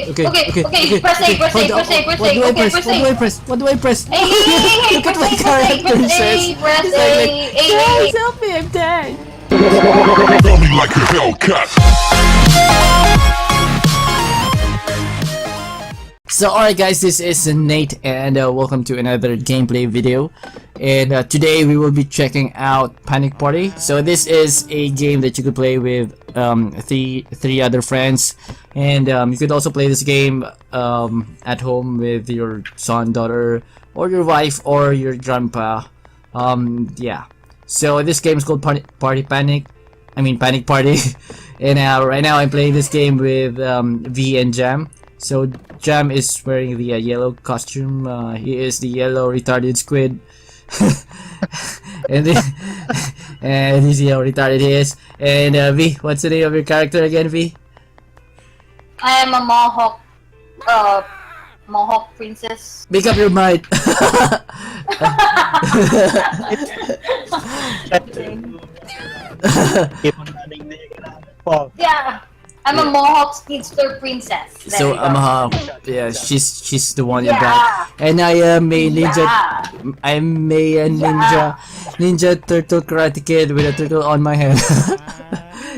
Okay. Press A. What do I press? What do I press? Hey, Look at my character says. Press He's A. like, guys, help me, I'm dead. Coming like a Hellcat. So alright guys, this is Nate and welcome to another gameplay video. And today we will be checking out Panic Party. So this is a game that you could play with three other friends. And you could also play this game at home with your son, daughter, or your wife, or your grandpa. Yeah. So this game is called Panic Party. And right now I'm playing this game with Vee and Jam. So Jam is wearing the yellow costume. He is the yellow retarded squid. and he's how retarded he is. And V, what's the name of your character again, V? I am a Mohawk princess. Make up your mind. Yeah, I'm a Mohawk speedster princess. There So you go. yeah, she's the one you got. And I am a ninja. I'm a ninja turtle karate kid with a turtle on my head.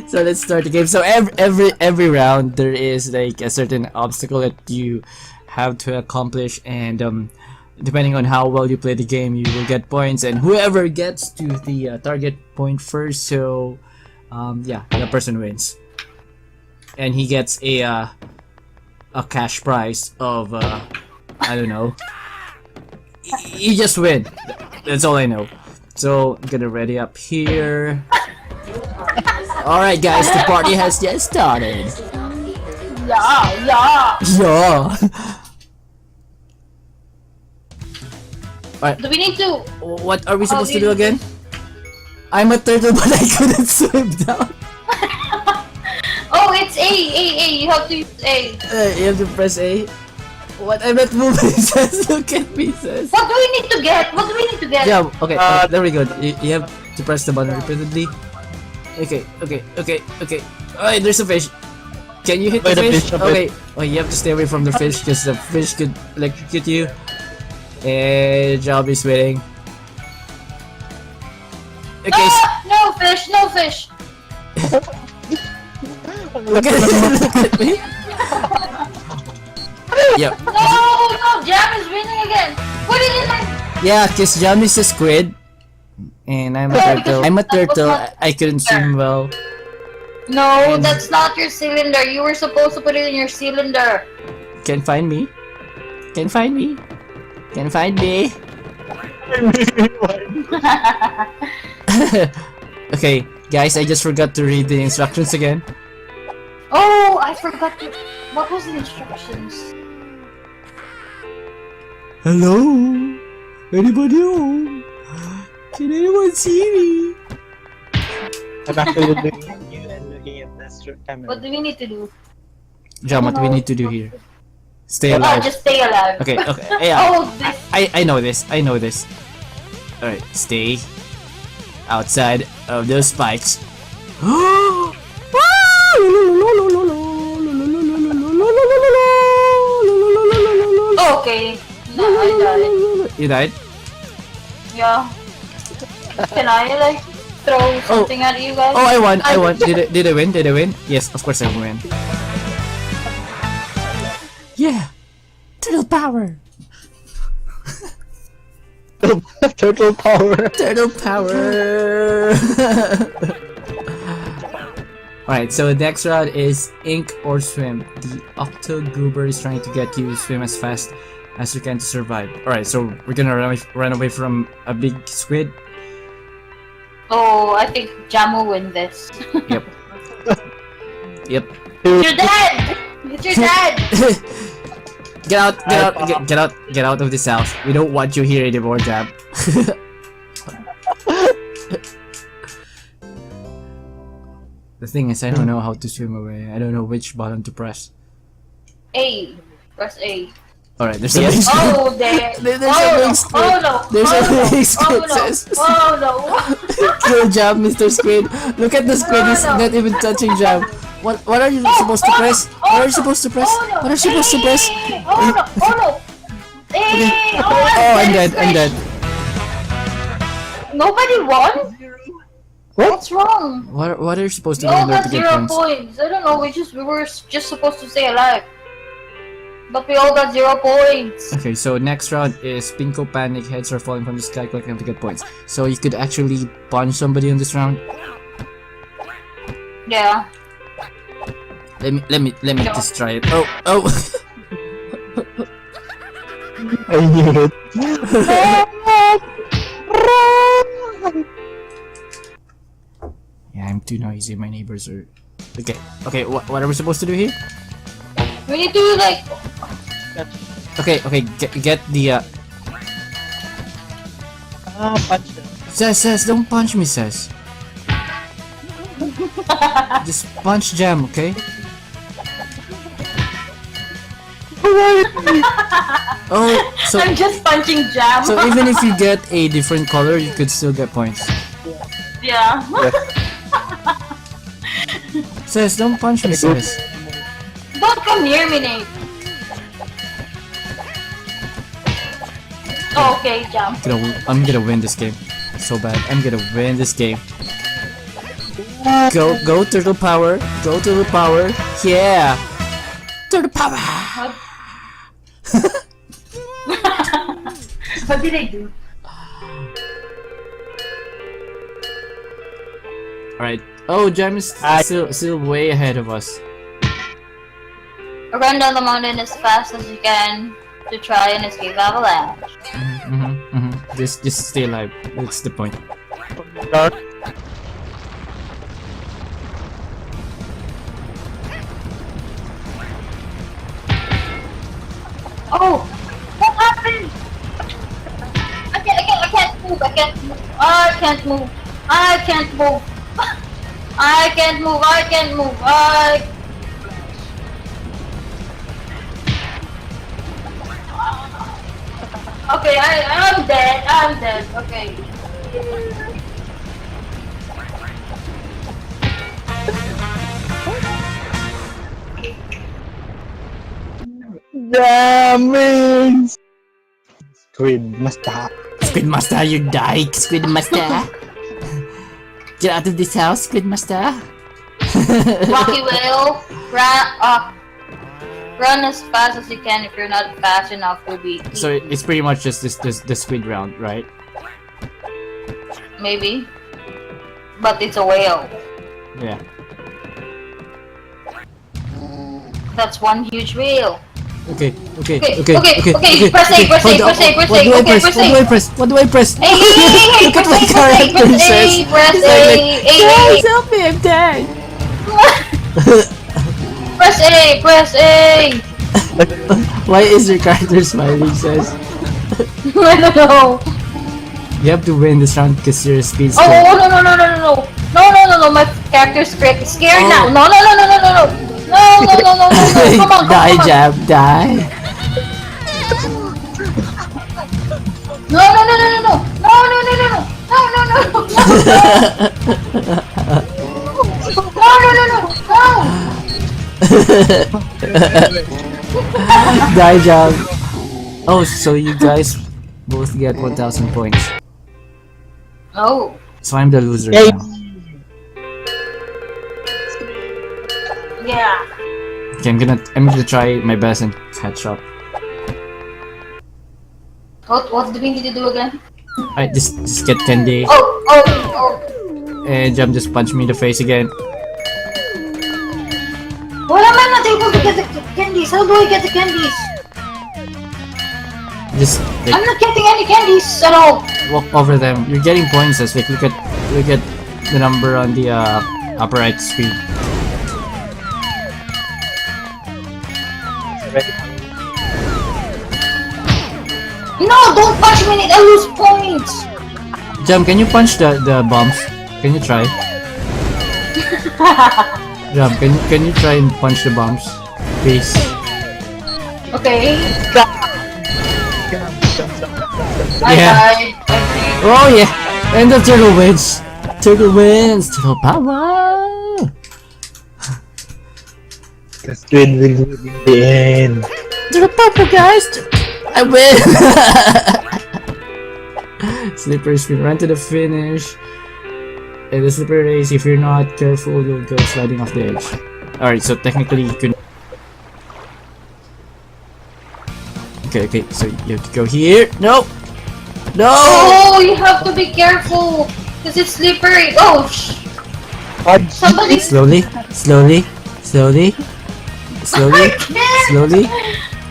So let's start the game. So every round there is like a certain obstacle that you have to accomplish, and depending on how well you play the game, you will get points, and whoever gets to the target point first, so yeah, the person wins, and he gets a cash prize of I don't know. You just win. That's all I know. So I'm gonna ready up here. Alright guys, the party has just started. Yeah. Yeah. Alright, Do we need to? what are we supposed to do again? I'm a turtle but I couldn't swim down. Oh, it's A. You have to use A. You have to press A. What? I'm not moving, says. Look at me, says. What do we need to get? Yeah, okay, there we go. You have to press the button repeatedly. Okay. Alright, there's a fish. Can you hit the fish? Okay. Oh, you have to stay away from the fish because the fish could electrocute you. And job is waiting. Okay. No fish. Look at me. Yep. No, Jam is winning again. Put it in my. Yeah, because Jam is a squid. And I'm a turtle. I couldn't swim well. No, that's not your cylinder. You were supposed to put it in your cylinder. Can find me. Okay, guys, I just forgot to read the instructions again. Oh, I forgot to. What was the instructions? Hello? Anybody home? Can anyone see me? I'm actually looking at you and looking at the camera. What do we need to do? Jam, what do we need to do here? Stay Oh, alive. just stay alive. Okay. Yeah. Oh, this. I know this. Alright, stay outside of those spikes. Okay. No, I died. You died? Yeah. Can I like throw something at you guys? Oh, I won. Did I win? Yes, of course I win. Yeah. Turtle power. Turtle power. Alright, so the next round is ink or swim. The Octogoober is trying to get you to swim as fast as you can to survive. Alright, so we're gonna run away from a big squid. Oh, I think Jam will win this. Yep. You're dead! You're dead! Get out of this house. We don't want you here anymore, Jam. The thing is, I don't know how to swim away. I don't know which button to press. A. Press A. Alright, there's a big squid. Oh, there. There's a big squid. Oh no! There's a big squid, Oh no! says. Oh no! Kill Jam, Mr. Squid. Look at the squid, he's not even touching Jam. What are you supposed to press? What are you supposed to press? Oh, no. What are you supposed to press? Oh no! Oh no! Hey! Oh, I'm dead. I'm dead. Nobody won? What's wrong? What are you supposed to We do in all order got to get 0 points? points. I don't know. We were just supposed to stay alive, but we all got 0 points. Okay, so next round is Pinko Panic. Heads are falling from the sky, collecting to get points. So you could actually punch somebody in this round. Yeah. Let me just try it. Oh. I knew it. Yeah, I'm too noisy. My neighbors are. Okay. What are we supposed to do here? We need to like. Okay. Get the. Punch them. Says, don't punch me, says. Just punch Jam, okay? Oh, so I'm just punching Jam. so even if you get a different color, you could still get points. Yeah. Says, don't punch me, says. Don't come near me, Nate. Oh, okay, Jam. I'm gonna win this game. So bad. I'm gonna win this game. Go turtle power. Go turtle power. Yeah. Turtle power. What did I do? Alright. Oh, Jam is still way ahead of us. Run down the mountain as fast as you can to try and escape avalanche. Just stay alive. That's the point. Dark. Oh! What happened? I can't move. I can't move. I can't move. I can't move. I can't move. I can't move. Okay, I'm dead. I'm dead. Okay. Damn. Squid Master. Squid Master, you die, Squid Master. Get out of this house, Squid Master. Rocky Whale, run as fast as you can. If you're not fast enough, you'll be eaten. So it's pretty much just the squid round, right? Maybe. But it's a whale. Yeah. That's one huge whale. Okay. Okay. Press A, press A, press A, press A. What do I Okay, press? press A. What do I press? Hey, Look at press my A, character press says. A, press He's A, like, guys, help me, I'm dead. Press A, press A. Why is your character smiling, says? I don't know. You have to win this round because you're a speedster. Oh no! My character's scared now. No! Come on! Die, Jam, die. No! Die, Jam. Oh, so you guys both get 1,000 points. Oh. So I'm the loser Yay. now. Yeah. Okay, I'm gonna try my best and catch up. What do we need to do again? Alright, just get candy. Oh. And Jam just punch me in the face again. Why am I not able to get the candies? How do I get the candies? Just I'm like not getting any candies at all. walk over them. You're getting points as like look at the number on the upper right screen. No, don't punch me in it. I lose points. Jam, can you punch the bombs? Can you try? Jam, can you try and punch the bombs, please? Okay. Yeah. I died. Oh yeah! And the turtle wins! Turtle wins! Turtle power! The squid will win in the end. To the papa, guys! I win! Slippery spin, run to the finish. In the slippery race, if you're not careful, you'll go sliding off the edge. Alright, so technically you can... Okay, so you have to go here. No! No! Oh, you have to be careful because it's slippery. Oh, somebody. Slowly.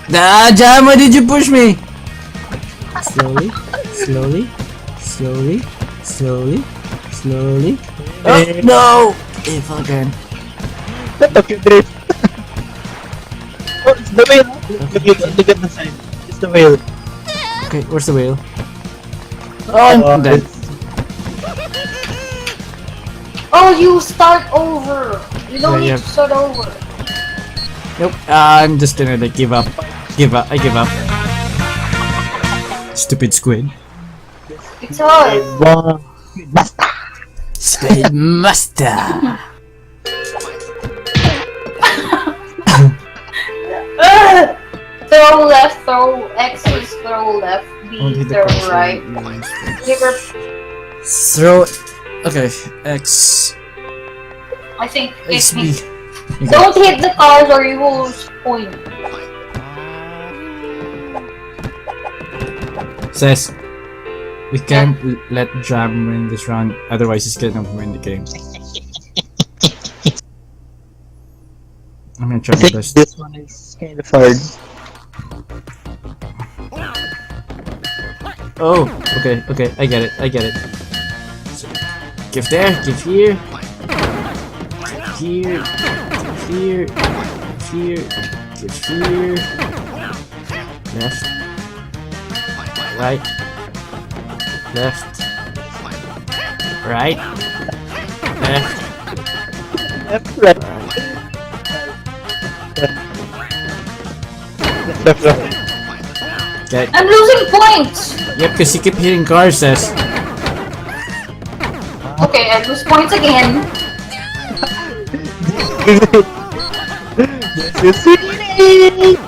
Nah, Jam, why did you push me? Slowly. Oh, no! It fell again. Okay, drift. Oh, it's the whale. Look at the side. It's the whale. Okay, where's the whale? Oh, I'm dead. Oh, you start over. You don't Yeah, need to start over. Nope, I'm just gonna like give up. I give up. Stupid squid. It's hard. Wow. Squid master. Throw left, throw X is throw left, B throw right. Throw. Okay, X. I think X it's B. me. Okay. Don't hit the cars or you will lose point. Says we can't let Jam win this round, otherwise he's gonna win the game. I'm gonna try I my think best. this one is kind of hard. Oh, okay, I get it. So, give there, give here, give here, give here, left, right, left, right, left, Left, right. Left, right. okay. I'm losing points! Yep, because you keep hitting cars, Says. Okay, I lose points again. This is it.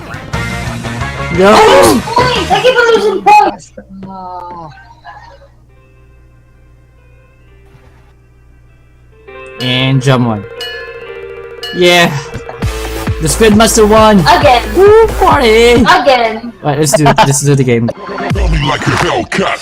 No! I lose points! I keep on losing points! And Jam won. Yeah! The Squid Master won! Again! Woo, party! Again! Alright, let's do the game. Coming like a Hellcat.